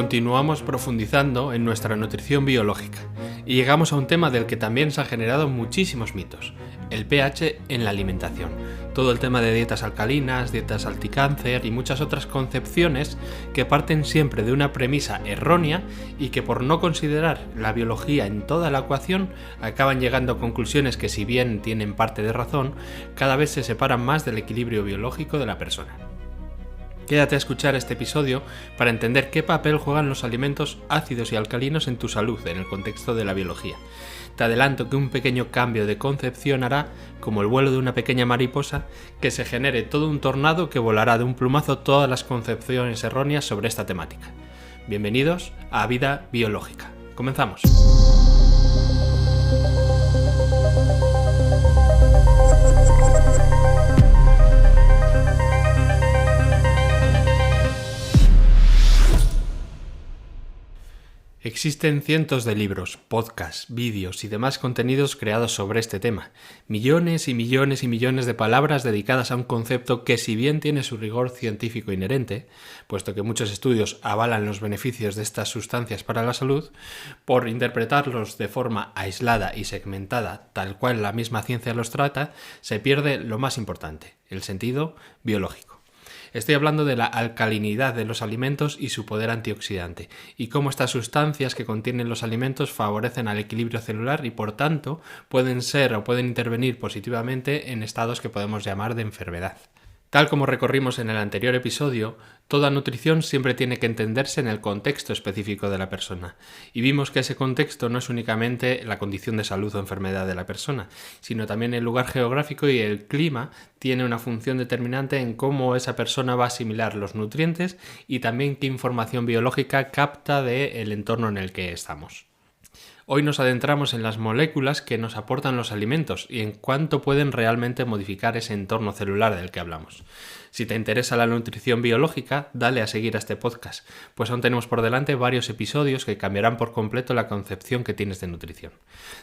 Continuamos profundizando en nuestra nutrición biológica y llegamos a un tema del que también se han generado muchísimos mitos, el pH en la alimentación. Todo el tema de dietas alcalinas, dietas anticáncer y muchas otras concepciones que parten siempre de una premisa errónea y que por no considerar la biología en toda la ecuación acaban llegando a conclusiones que, si bien tienen parte de razón, cada vez se separan más del equilibrio biológico de la persona. Quédate a escuchar este episodio para entender qué papel juegan los alimentos ácidos y alcalinos en tu salud en el contexto de la biología. Te adelanto que un pequeño cambio de concepción hará, como el vuelo de una pequeña mariposa, que se genere todo un tornado que volará de un plumazo todas las concepciones erróneas sobre esta temática. Bienvenidos a Vida Biológica. Comenzamos. Existen cientos de libros, podcasts, vídeos y demás contenidos creados sobre este tema. Millones y millones y millones de palabras dedicadas a un concepto que, si bien tiene su rigor científico inherente, puesto que muchos estudios avalan los beneficios de estas sustancias para la salud, por interpretarlos de forma aislada y segmentada, tal cual la misma ciencia los trata, se pierde lo más importante, el sentido biológico. Estoy hablando de la alcalinidad de los alimentos y su poder antioxidante, y cómo estas sustancias que contienen los alimentos favorecen al equilibrio celular y, por tanto, pueden intervenir positivamente en estados que podemos llamar de enfermedad. Tal como recorrimos en el anterior episodio, toda nutrición siempre tiene que entenderse en el contexto específico de la persona, y vimos que ese contexto no es únicamente la condición de salud o enfermedad de la persona, sino también el lugar geográfico, y el clima tiene una función determinante en cómo esa persona va a asimilar los nutrientes y también qué información biológica capta del entorno en el que estamos. Hoy nos adentramos en las moléculas que nos aportan los alimentos y en cuánto pueden realmente modificar ese entorno celular del que hablamos. Si te interesa la nutrición biológica, dale a seguir a este podcast, pues aún tenemos por delante varios episodios que cambiarán por completo la concepción que tienes de nutrición.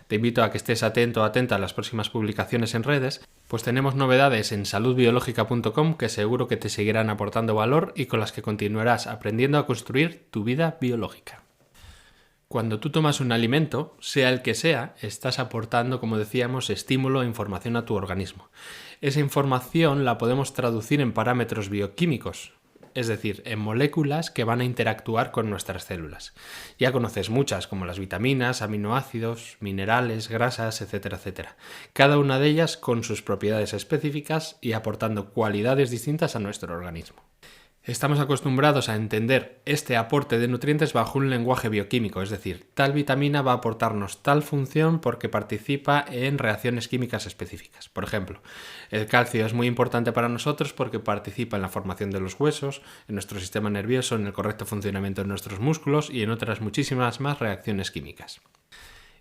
Te invito a que estés atento o atenta a las próximas publicaciones en redes, pues tenemos novedades en saludbiológica.com que seguro que te seguirán aportando valor y con las que continuarás aprendiendo a construir tu vida biológica. Cuando tú tomas un alimento, sea el que sea, estás aportando, como decíamos, estímulo e información a tu organismo. Esa información la podemos traducir en parámetros bioquímicos, es decir, en moléculas que van a interactuar con nuestras células. Ya conoces muchas, como las vitaminas, aminoácidos, minerales, grasas, etcétera, etcétera. Cada una de ellas con sus propiedades específicas y aportando cualidades distintas a nuestro organismo. Estamos acostumbrados a entender este aporte de nutrientes bajo un lenguaje bioquímico, es decir, tal vitamina va a aportarnos tal función porque participa en reacciones químicas específicas. Por ejemplo, el calcio es muy importante para nosotros porque participa en la formación de los huesos, en nuestro sistema nervioso, en el correcto funcionamiento de nuestros músculos y en otras muchísimas más reacciones químicas.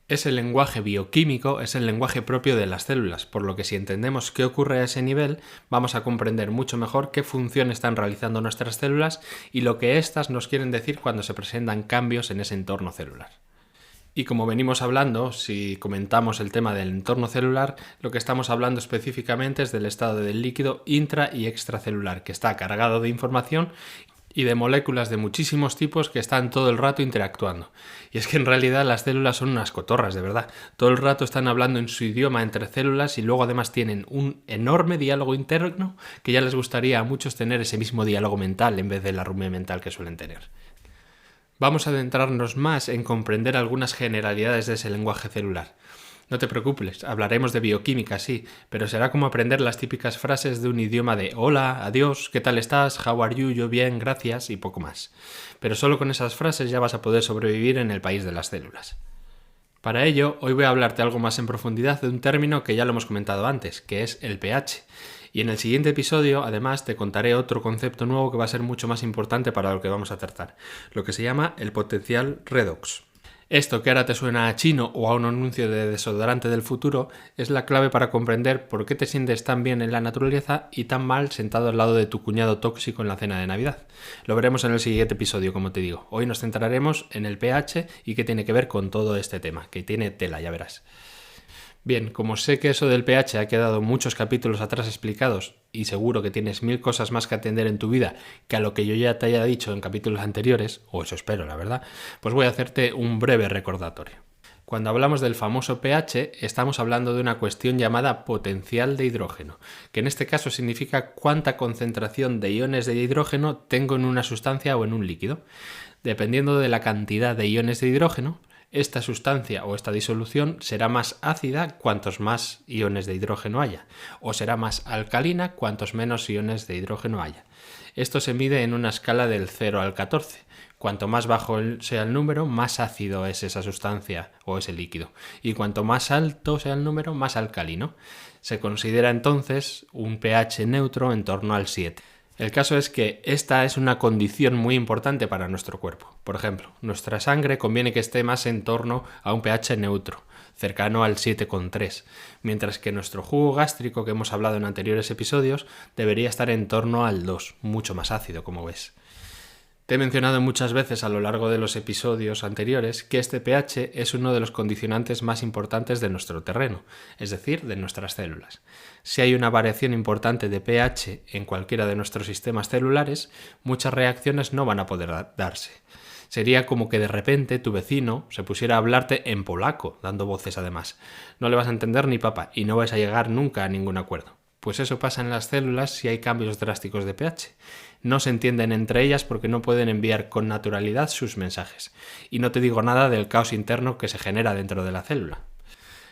Ese lenguaje bioquímico es el lenguaje propio de las células, por lo que si entendemos qué ocurre a ese nivel, vamos a comprender mucho mejor qué función están realizando nuestras células y lo que éstas nos quieren decir cuando se presentan cambios en ese entorno celular. Y como venimos hablando, si comentamos el tema del entorno celular, lo que estamos hablando específicamente es del estado del líquido intra- y extracelular, que está cargado de información y de moléculas de muchísimos tipos que están todo el rato interactuando. Y es que en realidad las células son unas cotorras, de verdad. Todo el rato están hablando en su idioma entre células y luego además tienen un enorme diálogo interno que ya les gustaría a muchos tener ese mismo diálogo mental en vez de la rumia mental que suelen tener. Vamos a adentrarnos más en comprender algunas generalidades de ese lenguaje celular. No te preocupes, hablaremos de bioquímica, sí, pero será como aprender las típicas frases de un idioma de hola, adiós, ¿qué tal estás? How are you? Yo bien, gracias y poco más. Pero solo con esas frases ya vas a poder sobrevivir en el país de las células. Para ello, hoy voy a hablarte algo más en profundidad de un término que ya lo hemos comentado antes, que es el pH. Y en el siguiente episodio, además, te contaré otro concepto nuevo que va a ser mucho más importante para lo que vamos a tratar, lo que se llama el potencial redox. Esto que ahora te suena a chino o a un anuncio de desodorante del futuro es la clave para comprender por qué te sientes tan bien en la naturaleza y tan mal sentado al lado de tu cuñado tóxico en la cena de Navidad. Lo veremos en el siguiente episodio, como te digo. Hoy nos centraremos en el pH y qué tiene que ver con todo este tema, que tiene tela, ya verás. Bien, como sé que eso del pH ha quedado muchos capítulos atrás explicados y seguro que tienes 1000 cosas más que atender en tu vida que a lo que yo ya te haya dicho en capítulos anteriores, o eso espero, la verdad, pues voy a hacerte un breve recordatorio. Cuando hablamos del famoso pH, estamos hablando de una cuestión llamada potencial de hidrógeno, que en este caso significa cuánta concentración de iones de hidrógeno tengo en una sustancia o en un líquido. Dependiendo de la cantidad de iones de hidrógeno, esta sustancia o esta disolución será más ácida cuantos más iones de hidrógeno haya, o será más alcalina cuantos menos iones de hidrógeno haya. Esto se mide en una escala del 0 al 14. Cuanto más bajo sea el número, más ácido es esa sustancia o ese líquido. Y cuanto más alto sea el número, más alcalino. Se considera entonces un pH neutro en torno al 7. El caso es que esta es una condición muy importante para nuestro cuerpo. Por ejemplo, nuestra sangre conviene que esté más en torno a un pH neutro, cercano al 7,3, mientras que nuestro jugo gástrico, que hemos hablado en anteriores episodios, debería estar en torno al 2, mucho más ácido, como ves. Te he mencionado muchas veces a lo largo de los episodios anteriores que este pH es uno de los condicionantes más importantes de nuestro terreno, es decir, de nuestras células. Si hay una variación importante de pH en cualquiera de nuestros sistemas celulares, muchas reacciones no van a poder darse. Sería como que de repente tu vecino se pusiera a hablarte en polaco, dando voces además. No le vas a entender ni papa y no vais a llegar nunca a ningún acuerdo. Pues eso pasa en las células si hay cambios drásticos de pH. No se entienden entre ellas porque no pueden enviar con naturalidad sus mensajes. Y no te digo nada del caos interno que se genera dentro de la célula.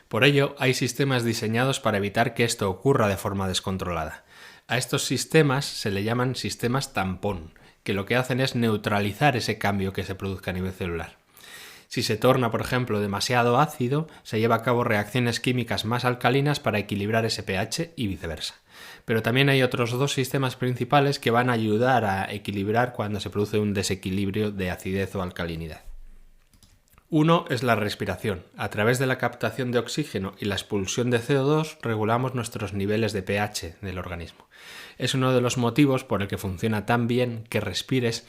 Por ello, hay sistemas diseñados para evitar que esto ocurra de forma descontrolada. A estos sistemas se le llaman sistemas tampón, que lo que hacen es neutralizar ese cambio que se produzca a nivel celular. Si se torna, por ejemplo, demasiado ácido, se lleva a cabo reacciones químicas más alcalinas para equilibrar ese pH y viceversa. Pero también hay otros dos sistemas principales que van a ayudar a equilibrar cuando se produce un desequilibrio de acidez o alcalinidad. Uno es la respiración. A través de la captación de oxígeno y la expulsión de CO2 regulamos nuestros niveles de pH del organismo. Es uno de los motivos por el que funciona tan bien que respires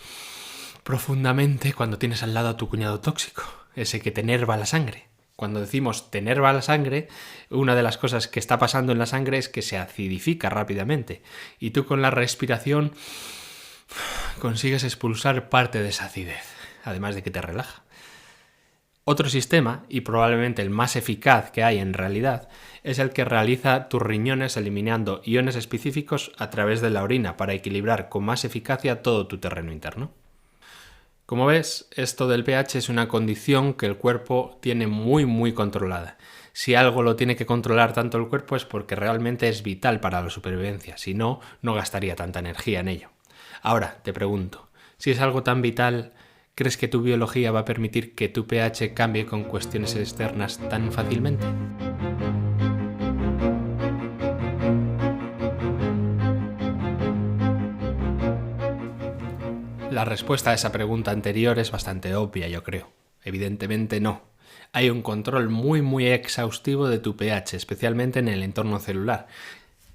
profundamente cuando tienes al lado a tu cuñado tóxico, ese que te enerva la sangre. Cuando decimos te enerva la sangre, una de las cosas que está pasando en la sangre es que se acidifica rápidamente y tú con la respiración consigues expulsar parte de esa acidez, además de que te relaja. Otro sistema, y probablemente el más eficaz que hay en realidad, es el que realiza tus riñones eliminando iones específicos a través de la orina para equilibrar con más eficacia todo tu terreno interno. Como ves, esto del pH es una condición que el cuerpo tiene muy controlada. Si algo lo tiene que controlar tanto el cuerpo es porque realmente es vital para la supervivencia, si no, no gastaría tanta energía en ello. Ahora, te pregunto, si es algo tan vital, ¿crees que tu biología va a permitir que tu pH cambie con cuestiones externas tan fácilmente? La respuesta a esa pregunta anterior es bastante obvia, yo creo. Evidentemente no. Hay un control muy exhaustivo de tu pH, especialmente en el entorno celular,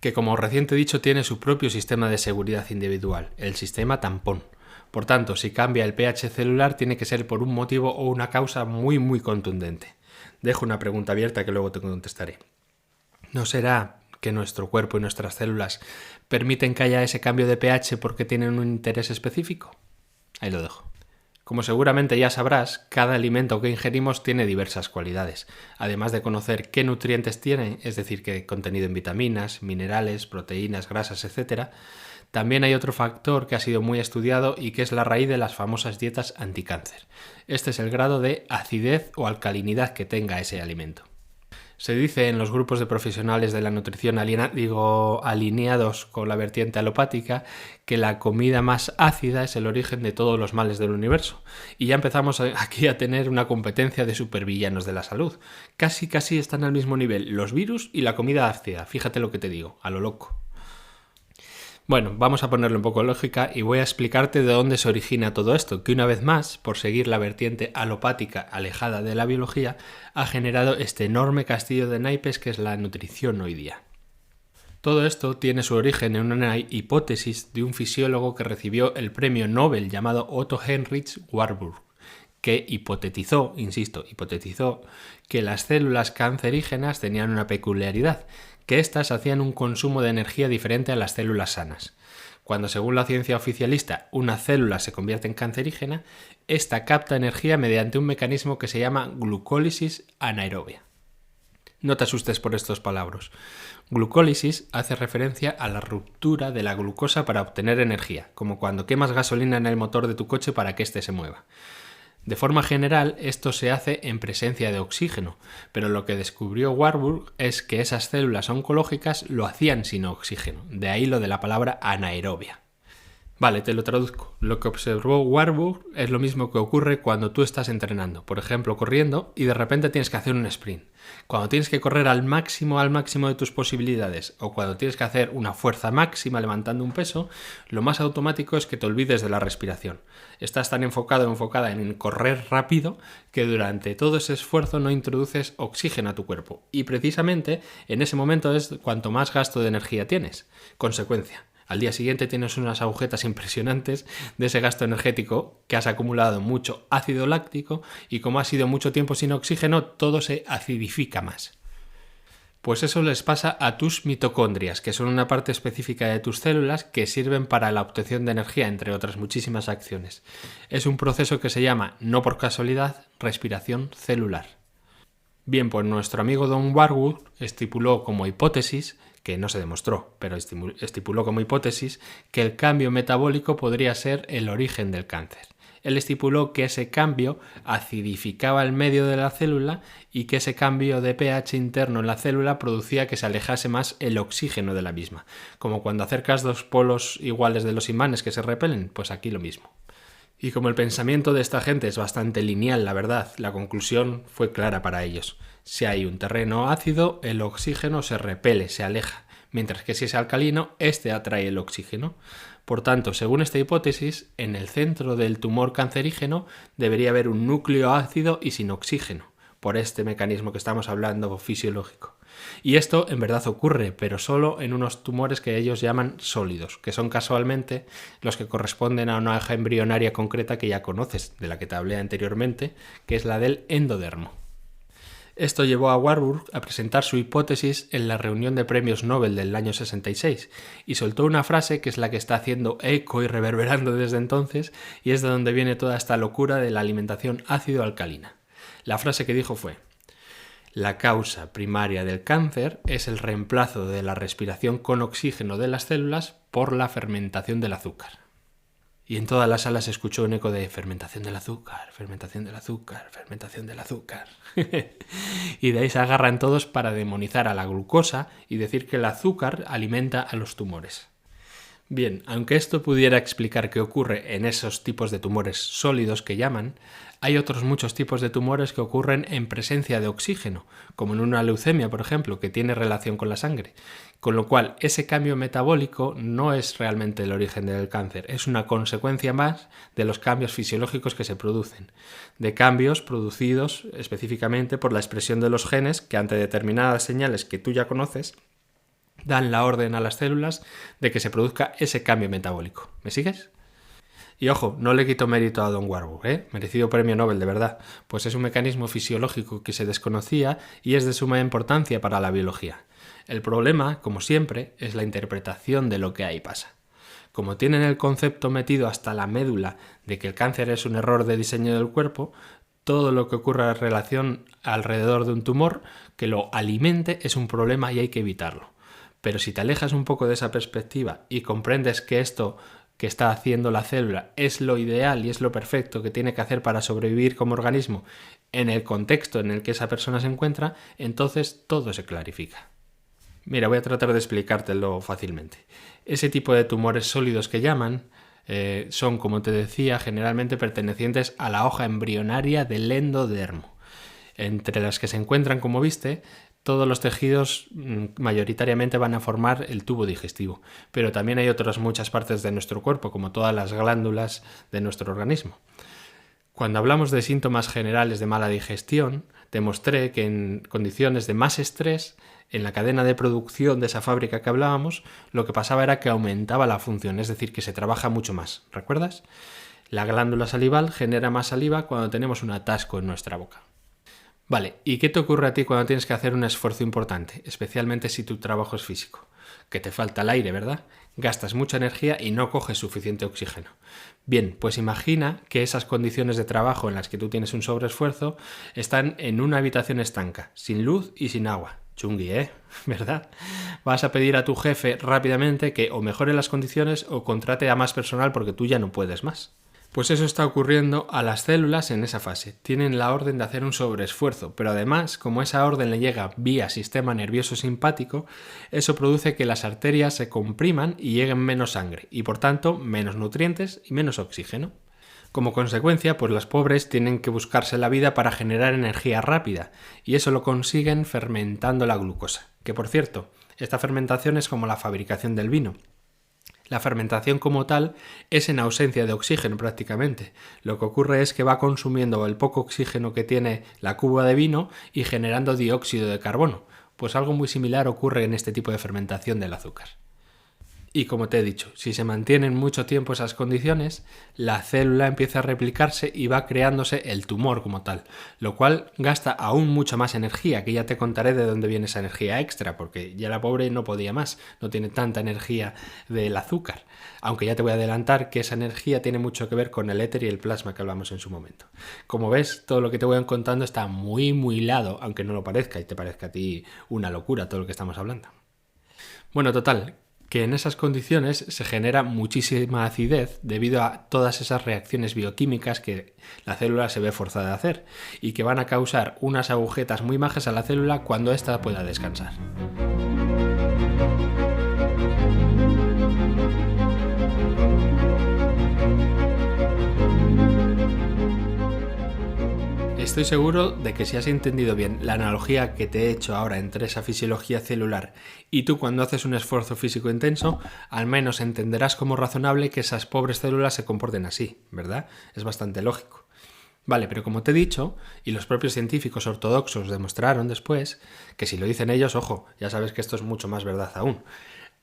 que como recién te he dicho tiene su propio sistema de seguridad individual, el sistema tampón. Por tanto, si cambia el pH celular tiene que ser por un motivo o una causa muy contundente. Dejo una pregunta abierta que luego te contestaré. ¿No será que nuestro cuerpo y nuestras células permiten que haya ese cambio de pH porque tienen un interés específico? Ahí lo dejo. Como seguramente ya sabrás, cada alimento que ingerimos tiene diversas cualidades. Además de conocer qué nutrientes tiene, es decir, qué contenido en vitaminas, minerales, proteínas, grasas, etc., también hay otro factor que ha sido muy estudiado y que es la raíz de las famosas dietas anticáncer. Este es el grado de acidez o alcalinidad que tenga ese alimento. Se dice en los grupos de profesionales de la nutrición alineados con la vertiente alopática que la comida más ácida es el origen de todos los males del universo. Y ya empezamos aquí a tener una competencia de supervillanos de la salud. Casi están al mismo nivel los virus y la comida ácida. Fíjate lo que te digo, a lo loco. Bueno, vamos a ponerle un poco de lógica y voy a explicarte de dónde se origina todo esto, que una vez más, por seguir la vertiente alopática alejada de la biología, ha generado este enorme castillo de naipes que es la nutrición hoy día. Todo esto tiene su origen en una hipótesis de un fisiólogo que recibió el premio Nobel llamado Otto Heinrich Warburg, que hipotetizó, insisto, hipotetizó que las células cancerígenas tenían una peculiaridad, que éstas hacían un consumo de energía diferente a las células sanas. Cuando, según la ciencia oficialista, una célula se convierte en cancerígena, esta capta energía mediante un mecanismo que se llama glucólisis anaerobia. No te asustes por estos palabras. Glucólisis hace referencia a la ruptura de la glucosa para obtener energía, como cuando quemas gasolina en el motor de tu coche para que éste se mueva. De forma general, esto se hace en presencia de oxígeno, pero lo que descubrió Warburg es que esas células oncológicas lo hacían sin oxígeno, de ahí lo de la palabra anaerobia. Vale, te lo traduzco. Lo que observó Warburg es lo mismo que ocurre cuando tú estás entrenando, por ejemplo, corriendo, y de repente tienes que hacer un sprint. Cuando tienes que correr al máximo de tus posibilidades, o cuando tienes que hacer una fuerza máxima levantando un peso, lo más automático es que te olvides de la respiración. Estás tan enfocado o enfocada en correr rápido que durante todo ese esfuerzo no introduces oxígeno a tu cuerpo. Y precisamente en ese momento es cuanto más gasto de energía tienes. Consecuencia. Al día siguiente tienes unas agujetas impresionantes de ese gasto energético que has acumulado mucho ácido láctico y como has sido mucho tiempo sin oxígeno, todo se acidifica más. Pues eso les pasa a tus mitocondrias, que son una parte específica de tus células que sirven para la obtención de energía, entre otras muchísimas acciones. Es un proceso que se llama, no por casualidad, respiración celular. Bien, pues nuestro amigo Don Warburg estipuló como hipótesis, que no se demostró, pero estipuló como hipótesis, que el cambio metabólico podría ser el origen del cáncer. Él estipuló que ese cambio acidificaba el medio de la célula y que ese cambio de pH interno en la célula producía que se alejase más el oxígeno de la misma. Como cuando acercas dos polos iguales de los imanes que se repelen, pues aquí lo mismo. Y como el pensamiento de esta gente es bastante lineal, la verdad, la conclusión fue clara para ellos. Si hay un terreno ácido, el oxígeno se repele, se aleja, mientras que si es alcalino, este atrae el oxígeno. Por tanto, según esta hipótesis, en el centro del tumor cancerígeno debería haber un núcleo ácido y sin oxígeno, por este mecanismo que estamos hablando fisiológico. Y esto en verdad ocurre, pero solo en unos tumores que ellos llaman sólidos, que son casualmente los que corresponden a una hoja embrionaria concreta que ya conoces, de la que te hablé anteriormente, que es la del endodermo. Esto llevó a Warburg a presentar su hipótesis en la reunión de premios Nobel del año 66 y soltó una frase que es la que está haciendo eco y reverberando desde entonces y es de donde viene toda esta locura de la alimentación ácido-alcalina. La frase que dijo fue: la causa primaria del cáncer es el reemplazo de la respiración con oxígeno de las células por la fermentación del azúcar. Y en toda la sala se escuchó un eco de fermentación del azúcar, fermentación del azúcar, fermentación del azúcar. Y de ahí se agarran todos para demonizar a la glucosa y decir que el azúcar alimenta a los tumores. Bien, aunque esto pudiera explicar qué ocurre en esos tipos de tumores sólidos que llaman, hay otros muchos tipos de tumores que ocurren en presencia de oxígeno, como en una leucemia, por ejemplo, que tiene relación con la sangre. Con lo cual, ese cambio metabólico no es realmente el origen del cáncer, es una consecuencia más de los cambios fisiológicos que se producen, de cambios producidos específicamente por la expresión de los genes que ante determinadas señales que tú ya conoces, dan la orden a las células de que se produzca ese cambio metabólico. ¿Me sigues? Y ojo, no le quito mérito a Don Warburg, merecido premio Nobel de verdad, pues es un mecanismo fisiológico que se desconocía y es de suma importancia para la biología. El problema, como siempre, es la interpretación de lo que ahí pasa. Como tienen el concepto metido hasta la médula de que el cáncer es un error de diseño del cuerpo, todo lo que ocurra en relación alrededor de un tumor que lo alimente es un problema y hay que evitarlo. Pero si te alejas un poco de esa perspectiva y comprendes que esto que está haciendo la célula es lo ideal y es lo perfecto que tiene que hacer para sobrevivir como organismo en el contexto en el que esa persona se encuentra, entonces todo se clarifica. Mira, voy a tratar de explicártelo fácilmente. Ese tipo de tumores sólidos que llaman son, como te decía, generalmente pertenecientes a la hoja embrionaria del endodermo, entre las que se encuentran, como viste, todos los tejidos mayoritariamente van a formar el tubo digestivo, pero también hay otras muchas partes de nuestro cuerpo, como todas las glándulas de nuestro organismo. Cuando hablamos de síntomas generales de mala digestión, te mostré que en condiciones de más estrés, en la cadena de producción de esa fábrica que hablábamos, lo que pasaba era que aumentaba la función, es decir, que se trabaja mucho más. ¿Recuerdas? La glándula salival genera más saliva cuando tenemos un atasco en nuestra boca. Vale, ¿y qué te ocurre a ti cuando tienes que hacer un esfuerzo importante, especialmente si tu trabajo es físico? Que te falta el aire, ¿verdad? Gastas mucha energía y no coges suficiente oxígeno. Bien, pues imagina que esas condiciones de trabajo en las que tú tienes un sobreesfuerzo están en una habitación estanca, sin luz y sin agua. Chungui, ¿verdad? Vas a pedir a tu jefe rápidamente que o mejore las condiciones o contrate a más personal porque tú ya no puedes más. Pues eso está ocurriendo a las células en esa fase. Tienen la orden de hacer un sobreesfuerzo, pero además, como esa orden le llega vía sistema nervioso simpático, eso produce que las arterias se compriman y lleguen menos sangre, y por tanto menos nutrientes y menos oxígeno. Como consecuencia, pues las pobres tienen que buscarse la vida para generar energía rápida, y eso lo consiguen fermentando la glucosa. Que por cierto, esta fermentación es como la fabricación del vino. La fermentación como tal es en ausencia de oxígeno prácticamente. Lo que ocurre es que va consumiendo el poco oxígeno que tiene la cuba de vino y generando dióxido de carbono. Pues algo muy similar ocurre en este tipo de fermentación del azúcar. Y como te he dicho, si se mantienen mucho tiempo esas condiciones, la célula empieza a replicarse y va creándose el tumor como tal, lo cual gasta aún mucha más energía, que ya te contaré de dónde viene esa energía extra, porque ya la pobre no podía más, no tiene tanta energía del azúcar, aunque ya te voy a adelantar que esa energía tiene mucho que ver con el éter y el plasma que hablamos en su momento. Como ves, todo lo que te voy contando está muy hilado, aunque no lo parezca y te parezca a ti una locura todo lo que estamos hablando. Bueno, total, que en esas condiciones se genera muchísima acidez debido a todas esas reacciones bioquímicas que la célula se ve forzada a hacer y que van a causar unas agujetas muy majas a la célula cuando ésta pueda descansar. Estoy seguro de que si has entendido bien la analogía que te he hecho ahora entre esa fisiología celular y tú cuando haces un esfuerzo físico intenso, al menos entenderás como razonable que esas pobres células se comporten así, ¿verdad? Es bastante lógico. Vale, pero como te he dicho, y los propios científicos ortodoxos demostraron después, que si lo dicen ellos, ojo, ya sabes que esto es mucho más verdad aún.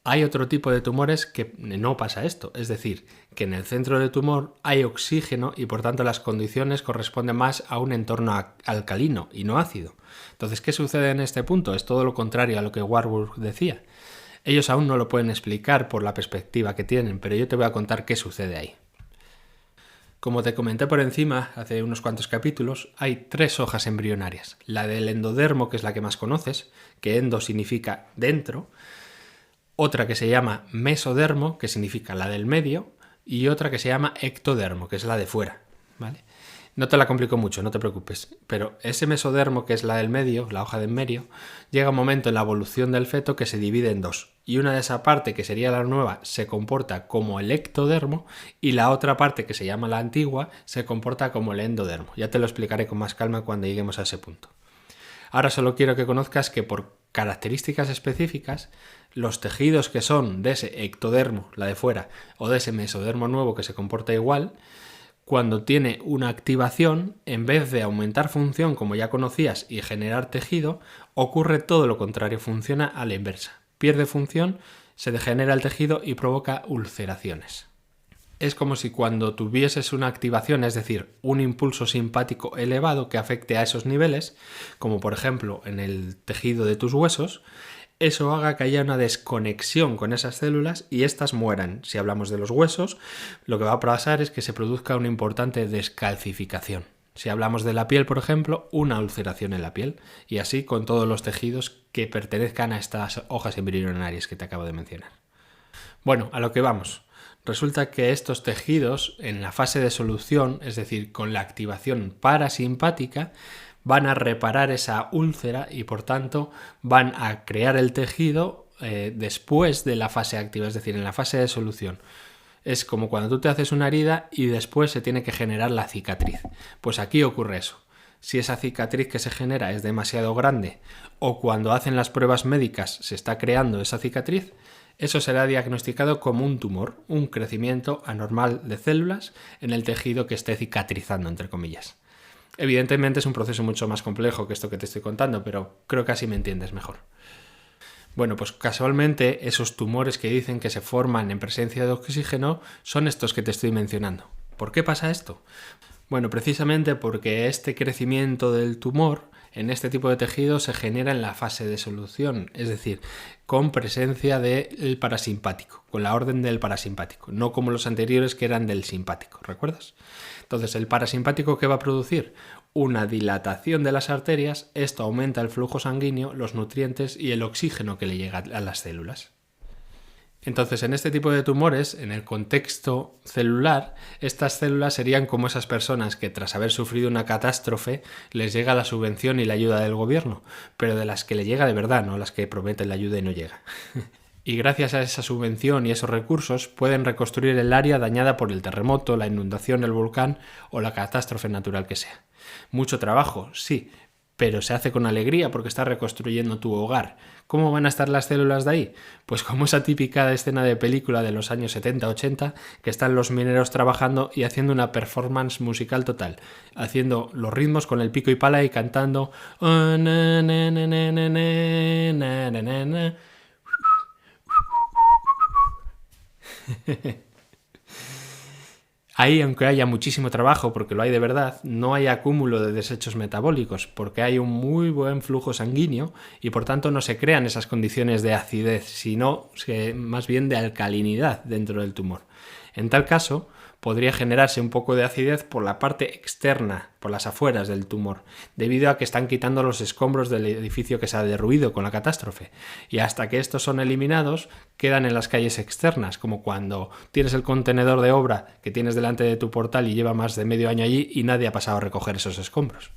Hay otro tipo de tumores que no pasa esto, es decir, que en el centro del tumor hay oxígeno y por tanto las condiciones corresponden más a un entorno alcalino y no ácido. Entonces, ¿qué sucede en este punto? Es todo lo contrario a lo que Warburg decía. Ellos aún no lo pueden explicar por la perspectiva que tienen, pero yo te voy a contar qué sucede ahí. Como te comenté por encima hace unos cuantos capítulos, hay 3 hojas embrionarias. La del endodermo, que es la que más conoces, que endo significa dentro, otra que se llama mesodermo, que significa la del medio, y otra que se llama ectodermo, que es la de fuera, ¿vale? No te la complico mucho, no te preocupes, pero ese mesodermo, que es la del medio, la hoja del medio, llega un momento en la evolución del feto que se divide en 2, y una de esa parte, que sería la nueva, se comporta como el ectodermo, y la otra parte, que se llama la antigua, se comporta como el endodermo. Ya te lo explicaré con más calma cuando lleguemos a ese punto. Ahora solo quiero que conozcas que por características específicas, los tejidos que son de ese ectodermo, la de fuera, o de ese mesodermo nuevo que se comporta igual, cuando tiene una activación, en vez de aumentar función como ya conocías y generar tejido, ocurre todo lo contrario, funciona a la inversa. Pierde función, se degenera el tejido y provoca ulceraciones. Es como si cuando tuvieses una activación, es decir, un impulso simpático elevado que afecte a esos niveles, como por ejemplo en el tejido de tus huesos, eso haga que haya una desconexión con esas células y éstas mueran. Si hablamos de los huesos, lo que va a pasar es que se produzca una importante descalcificación. Si hablamos de la piel, por ejemplo, una ulceración en la piel, y así con todos los tejidos que pertenezcan a estas hojas embrionarias que te acabo de mencionar. Bueno, a lo que vamos. Resulta que estos tejidos, en la fase de solución, es decir, con la activación parasimpática, van a reparar esa úlcera y por tanto van a crear el tejido después de la fase activa, es decir, en la fase de solución. Es como cuando tú te haces una herida y después se tiene que generar la cicatriz. Pues aquí ocurre eso. Si esa cicatriz que se genera es demasiado grande o cuando hacen las pruebas médicas se está creando esa cicatriz, eso será diagnosticado como un tumor, un crecimiento anormal de células en el tejido que esté cicatrizando, entre comillas. Evidentemente es un proceso mucho más complejo que esto que te estoy contando, pero creo que así me entiendes mejor. Bueno, pues casualmente esos tumores que dicen que se forman en presencia de oxígeno son estos que te estoy mencionando. ¿Por qué pasa esto? Bueno, precisamente porque este crecimiento del tumor en este tipo de tejido se genera en la fase de solución, es decir, con presencia del parasimpático, con la orden del parasimpático, no como los anteriores que eran del simpático, ¿recuerdas? Entonces, ¿el parasimpático qué va a producir? Una dilatación de las arterias, esto aumenta el flujo sanguíneo, los nutrientes y el oxígeno que le llega a las células. Entonces, en este tipo de tumores, en el contexto celular, estas células serían como esas personas que tras haber sufrido una catástrofe les llega la subvención y la ayuda del gobierno, pero de las que le llega de verdad, no las que prometen la ayuda y no llega. Y gracias a esa subvención y esos recursos pueden reconstruir el área dañada por el terremoto, la inundación, el volcán o la catástrofe natural que sea. Mucho trabajo, sí, pero se hace con alegría porque está reconstruyendo tu hogar. ¿Cómo van a estar las células de ahí? Pues como esa típica escena de película de los años 70-80 que están los mineros trabajando y haciendo una performance musical total, haciendo los ritmos con el pico y pala y cantando Ahí, aunque haya muchísimo trabajo, porque lo hay de verdad, no hay acúmulo de desechos metabólicos, porque hay un muy buen flujo sanguíneo y por tanto no se crean esas condiciones de acidez, sino más bien de alcalinidad dentro del tumor. En tal caso, podría generarse un poco de acidez por la parte externa, por las afueras del tumor, debido a que están quitando los escombros del edificio que se ha derruido con la catástrofe. Y hasta que estos son eliminados, quedan en las calles externas, como cuando tienes el contenedor de obra que tienes delante de tu portal y lleva más de medio año allí y nadie ha pasado a recoger esos escombros.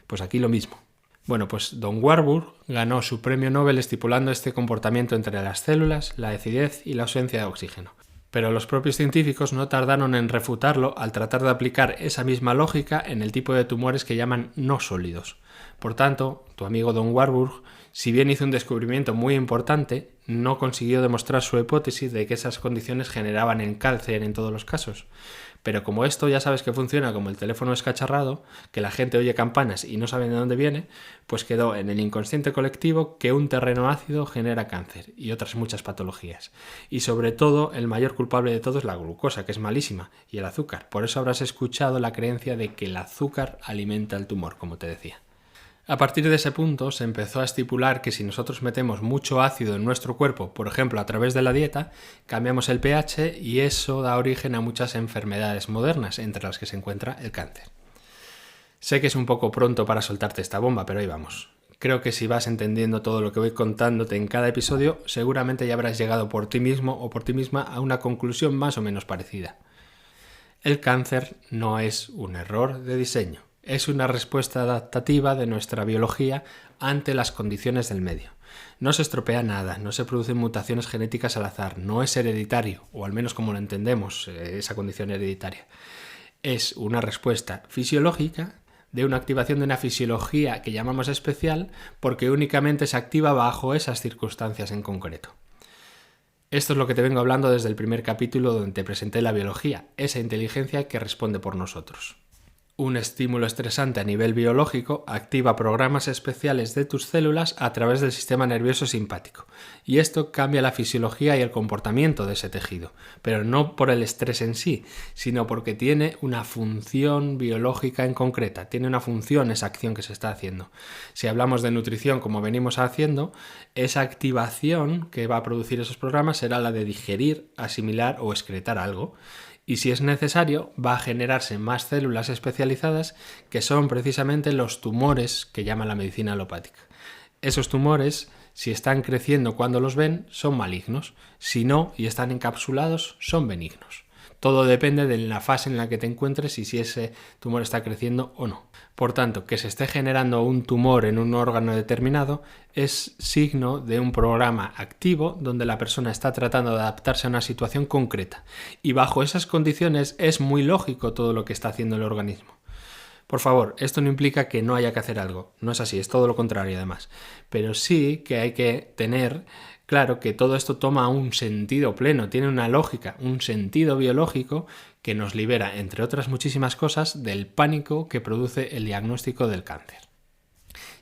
Pues aquí lo mismo. Bueno, pues Don Warburg ganó su premio Nobel estipulando este comportamiento entre las células, la acidez y la ausencia de oxígeno. Pero los propios científicos no tardaron en refutarlo al tratar de aplicar esa misma lógica en el tipo de tumores que llaman no sólidos. Por tanto, tu amigo Don Warburg, si bien hizo un descubrimiento muy importante, no consiguió demostrar su hipótesis de que esas condiciones generaban el cáncer en todos los casos. Pero como esto ya sabes que funciona como el teléfono escacharrado, que la gente oye campanas y no sabe de dónde viene, pues quedó en el inconsciente colectivo que un terreno ácido genera cáncer y otras muchas patologías. Y sobre todo, el mayor culpable de todo es la glucosa, que es malísima, y el azúcar. Por eso habrás escuchado la creencia de que el azúcar alimenta el tumor, como te decía. A partir de ese punto se empezó a estipular que si nosotros metemos mucho ácido en nuestro cuerpo, por ejemplo a través de la dieta, cambiamos el pH y eso da origen a muchas enfermedades modernas, entre las que se encuentra el cáncer. Sé que es un poco pronto para soltarte esta bomba, pero ahí vamos. Creo que si vas entendiendo todo lo que voy contándote en cada episodio, seguramente ya habrás llegado por ti mismo o por ti misma a una conclusión más o menos parecida. El cáncer no es un error de diseño. Es una respuesta adaptativa de nuestra biología ante las condiciones del medio. No se estropea nada, no se producen mutaciones genéticas al azar, no es hereditario, o al menos como lo entendemos, esa condición hereditaria. Es una respuesta fisiológica de una activación de una fisiología que llamamos especial porque únicamente se activa bajo esas circunstancias en concreto. Esto es lo que te vengo hablando desde el primer capítulo donde te presenté la biología, esa inteligencia que responde por nosotros. Un estímulo estresante a nivel biológico activa programas especiales de tus células a través del sistema nervioso simpático, y esto cambia la fisiología y el comportamiento de ese tejido, pero no por el estrés en sí, sino porque tiene una función biológica en concreta, tiene una función esa acción que se está haciendo. Si hablamos de nutrición como venimos haciendo, esa activación que va a producir esos programas será la de digerir, asimilar o excretar algo. Y si es necesario, va a generarse más células especializadas que son precisamente los tumores que llama la medicina alopática. Esos tumores, si están creciendo cuando los ven, son malignos. Si no, y están encapsulados, son benignos. Todo depende de la fase en la que te encuentres y si ese tumor está creciendo o no. Por tanto, que se esté generando un tumor en un órgano determinado es signo de un programa activo donde la persona está tratando de adaptarse a una situación concreta. Y bajo esas condiciones es muy lógico todo lo que está haciendo el organismo. Por favor, esto no implica que no haya que hacer algo. No es así, es todo lo contrario además. Pero sí que hay que tener claro que todo esto toma un sentido pleno, tiene una lógica, un sentido biológico que nos libera, entre otras muchísimas cosas, del pánico que produce el diagnóstico del cáncer.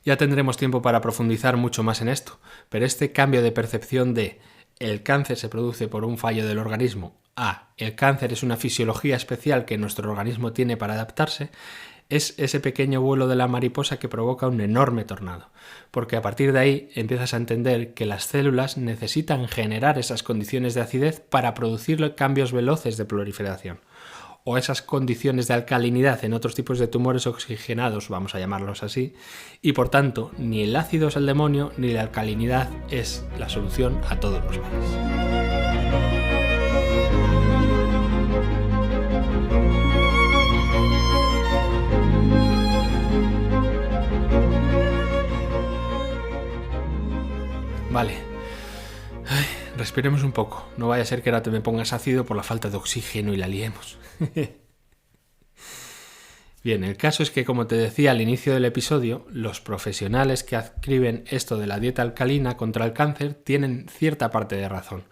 Ya tendremos tiempo para profundizar mucho más en esto, pero este cambio de percepción de el cáncer se produce por un fallo del organismo A, el cáncer es una fisiología especial que nuestro organismo tiene para adaptarse, es ese pequeño vuelo de la mariposa que provoca un enorme tornado, porque a partir de ahí empiezas a entender que las células necesitan generar esas condiciones de acidez para producir cambios veloces de proliferación, o esas condiciones de alcalinidad en otros tipos de tumores oxigenados, vamos a llamarlos así, y por tanto ni el ácido es el demonio ni la alcalinidad es la solución a todos los males. Vale. Ay, respiremos un poco. No vaya a ser que ahora te me pongas ácido por la falta de oxígeno y la liemos. Bien, el caso es que, como te decía al inicio del episodio, los profesionales que adscriben esto de la dieta alcalina contra el cáncer tienen cierta parte de razón,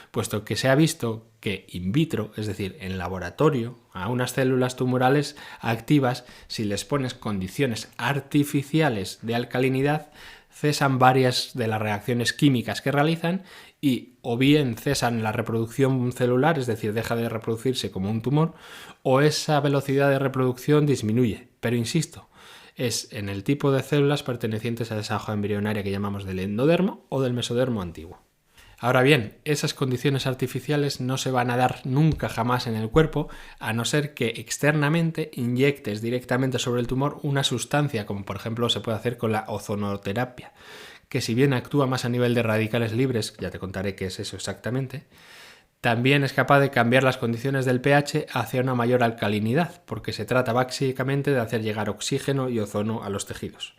puesto que se ha visto que in vitro, es decir, en laboratorio, a unas células tumorales activas, si les pones condiciones artificiales de alcalinidad, cesan varias de las reacciones químicas que realizan y o bien cesan la reproducción celular, es decir, deja de reproducirse como un tumor, o esa velocidad de reproducción disminuye. Pero insisto, es en el tipo de células pertenecientes a esa hoja embrionaria que llamamos del endodermo o del mesodermo antiguo. Ahora bien, esas condiciones artificiales no se van a dar nunca jamás en el cuerpo, a no ser que externamente inyectes directamente sobre el tumor una sustancia, como por ejemplo se puede hacer con la ozonoterapia, que si bien actúa más a nivel de radicales libres, ya te contaré qué es eso exactamente, también es capaz de cambiar las condiciones del pH hacia una mayor alcalinidad, porque se trata básicamente de hacer llegar oxígeno y ozono a los tejidos.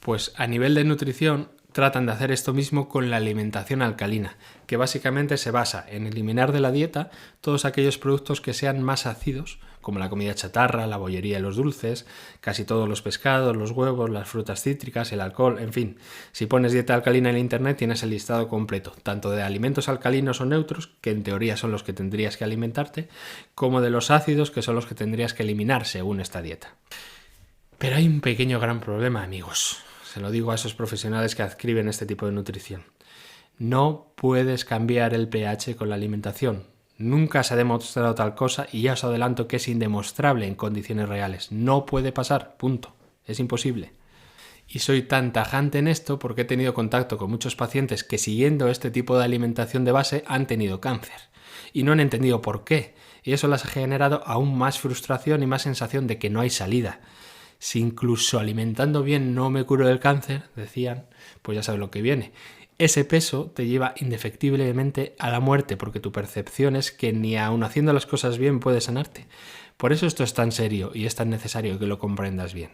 Pues a nivel de nutrición, tratan de hacer esto mismo con la alimentación alcalina, que básicamente se basa en eliminar de la dieta todos aquellos productos que sean más ácidos, como la comida chatarra, la bollería y los dulces, casi todos los pescados, los huevos, las frutas cítricas, el alcohol, en fin. Si pones dieta alcalina en internet tienes el listado completo, tanto de alimentos alcalinos o neutros, que en teoría son los que tendrías que alimentarte, como de los ácidos, que son los que tendrías que eliminar según esta dieta. Pero hay un pequeño gran problema, amigos. Se lo digo a esos profesionales que adscriben este tipo de nutrición. No puedes cambiar el pH con la alimentación. Nunca se ha demostrado tal cosa y ya os adelanto que es indemostrable en condiciones reales. No puede pasar, punto. Es imposible. Y soy tan tajante en esto porque he tenido contacto con muchos pacientes que siguiendo este tipo de alimentación de base han tenido cáncer. Y no han entendido por qué. Y eso les ha generado aún más frustración y más sensación de que no hay salida. Si incluso alimentando bien no me curo del cáncer, decían, pues ya sabes lo que viene. Ese peso te lleva indefectiblemente a la muerte porque tu percepción es que ni aun haciendo las cosas bien puedes sanarte. Por eso esto es tan serio y es tan necesario que lo comprendas bien.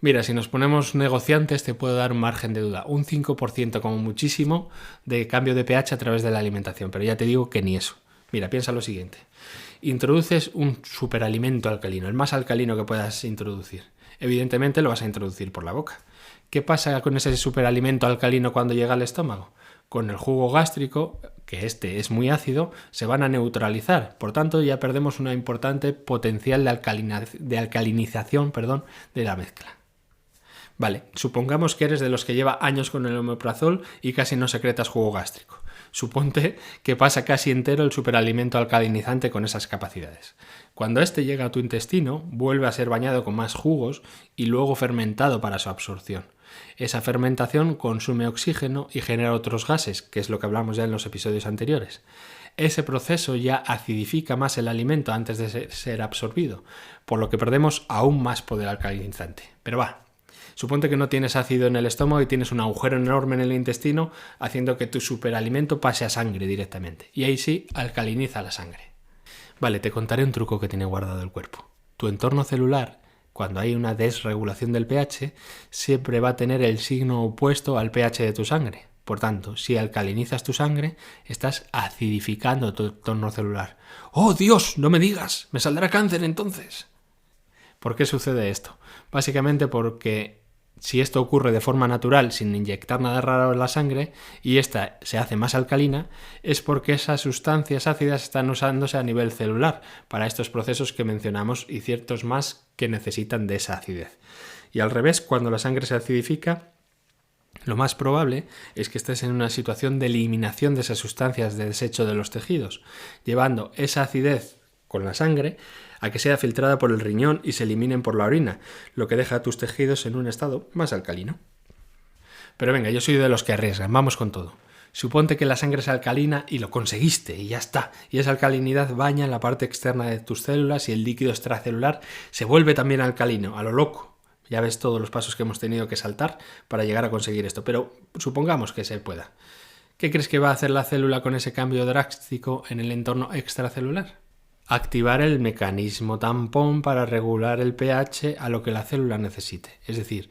Mira, si nos ponemos negociantes te puedo dar un margen de duda, un 5% como muchísimo de cambio de pH a través de la alimentación, pero ya te digo que ni eso. Mira, piensa lo siguiente. Introduces un superalimento alcalino, el más alcalino que puedas introducir. Evidentemente lo vas a introducir por la boca. ¿Qué pasa con ese superalimento alcalino cuando llega al estómago? Con el jugo gástrico, que este es muy ácido, se van a neutralizar. Por tanto, ya perdemos una importante potencial de alcalinización de la mezcla. Vale, supongamos que eres de los que lleva años con el omeprazol y casi no secretas jugo gástrico. Suponte que pasa casi entero el superalimento alcalinizante con esas capacidades. Cuando este llega a tu intestino, vuelve a ser bañado con más jugos y luego fermentado para su absorción. Esa fermentación consume oxígeno y genera otros gases, que es lo que hablamos ya en los episodios anteriores. Ese proceso ya acidifica más el alimento antes de ser absorbido, por lo que perdemos aún más poder alcalinizante. Pero va. Suponte que no tienes ácido en el estómago y tienes un agujero enorme en el intestino haciendo que tu superalimento pase a sangre directamente. Y ahí sí, alcaliniza la sangre. Vale, te contaré un truco que tiene guardado el cuerpo. Tu entorno celular, cuando hay una desregulación del pH, siempre va a tener el signo opuesto al pH de tu sangre. Por tanto, si alcalinizas tu sangre, estás acidificando tu entorno celular. ¡Oh, Dios! ¡No me digas! ¡Me saldrá cáncer entonces! ¿Por qué sucede esto? Básicamente porque si esto ocurre de forma natural, sin inyectar nada raro en la sangre, y esta se hace más alcalina, es porque esas sustancias ácidas están usándose a nivel celular para estos procesos que mencionamos y ciertos más que necesitan de esa acidez. Y al revés, cuando la sangre se acidifica, Lo más probable es que estés en una situación de eliminación de esas sustancias de desecho de los tejidos, llevando esa acidez con la sangre a que sea filtrada por el riñón y se eliminen por la orina, lo que deja a tus tejidos en un estado más alcalino. Pero venga, yo soy de los que arriesgan, vamos con todo. Suponte que la sangre es alcalina y lo conseguiste y ya está. Y esa alcalinidad baña en la parte externa de tus células y el líquido extracelular se vuelve también alcalino, a lo loco. Ya ves todos los pasos que hemos tenido que saltar para llegar a conseguir esto, pero supongamos que se pueda. ¿Qué crees que va a hacer la célula con ese cambio drástico en el entorno extracelular? Activar el mecanismo tampón para regular el pH a lo que la célula necesite. Es decir,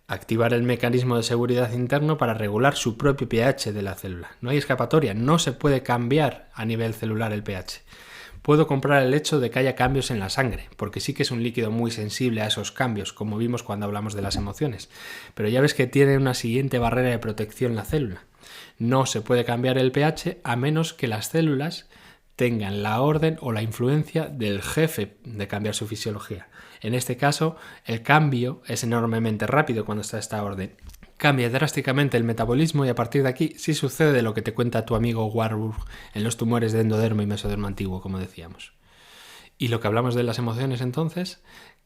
activar el mecanismo de seguridad interno para regular su propio pH de la célula. No hay escapatoria, no se puede cambiar a nivel celular el pH. Puedo comprar el hecho de que haya cambios en la sangre, porque sí que es un líquido muy sensible a esos cambios, como vimos cuando hablamos de las emociones. Pero ya ves que tiene una siguiente barrera de protección la célula. No se puede cambiar el pH a menos que las células tengan la orden o la influencia del jefe de cambiar su fisiología. En este caso, el cambio es enormemente rápido cuando está esta orden. Cambia drásticamente el metabolismo y a partir de aquí sí sucede lo que te cuenta tu amigo Warburg en los tumores de endodermo y mesodermo antiguo, como decíamos. Y lo que hablamos de las emociones entonces,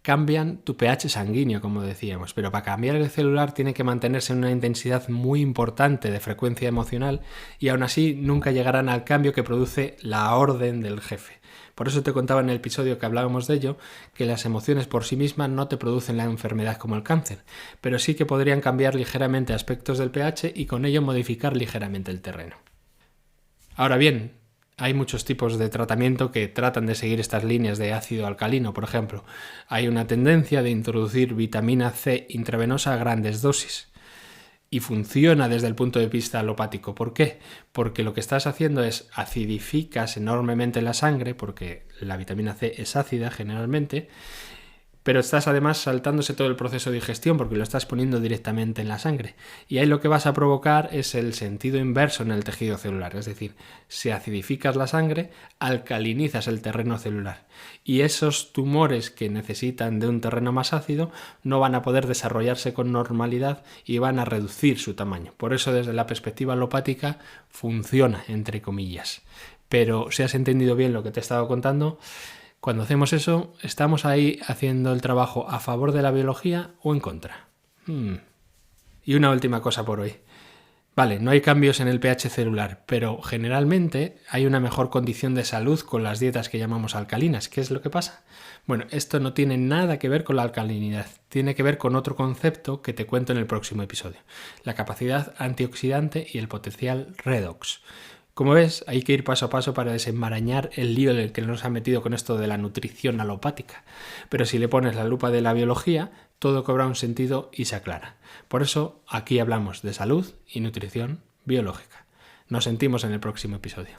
cambian tu pH sanguíneo, como decíamos, pero para cambiar el celular tiene que mantenerse en una intensidad muy importante de frecuencia emocional y aún así nunca llegarán al cambio que produce la orden del jefe. Por eso te contaba en el episodio que hablábamos de ello, que las emociones por sí mismas no te producen la enfermedad como el cáncer, pero sí que podrían cambiar ligeramente aspectos del pH y con ello modificar ligeramente el terreno. Ahora bien, hay muchos tipos de tratamiento que tratan de seguir estas líneas de ácido alcalino. Por ejemplo, hay una tendencia de introducir vitamina C intravenosa a grandes dosis. Y funciona desde el punto de vista alopático. ¿Por qué? Porque lo que estás haciendo es acidificas enormemente la sangre, porque la vitamina C es ácida generalmente, pero estás además saltándose todo el proceso de digestión porque lo estás poniendo directamente en la sangre. Y ahí lo que vas a provocar es el sentido inverso en el tejido celular. Es decir, si acidificas la sangre, alcalinizas el terreno celular. Y esos tumores que necesitan de un terreno más ácido no van a poder desarrollarse con normalidad y van a reducir su tamaño. Por eso desde la perspectiva alopática funciona, entre comillas. Pero si has entendido bien lo que te he estado contando, cuando hacemos eso, ¿estamos ahí haciendo el trabajo a favor de la biología o en contra? Y una última cosa por hoy. Vale, no hay cambios en el pH celular, pero generalmente hay una mejor condición de salud con las dietas que llamamos alcalinas. ¿Qué es lo que pasa? Bueno, esto no tiene nada que ver con la alcalinidad, tiene que ver con otro concepto que te cuento en el próximo episodio. La capacidad antioxidante y el potencial redox. Como ves, hay que ir paso a paso para desenmarañar el lío en el que nos ha metido con esto de la nutrición alopática. Pero si le pones la lupa de la biología, todo cobra un sentido y se aclara. Por eso, aquí hablamos de salud y nutrición biológica. Nos sentimos en el próximo episodio.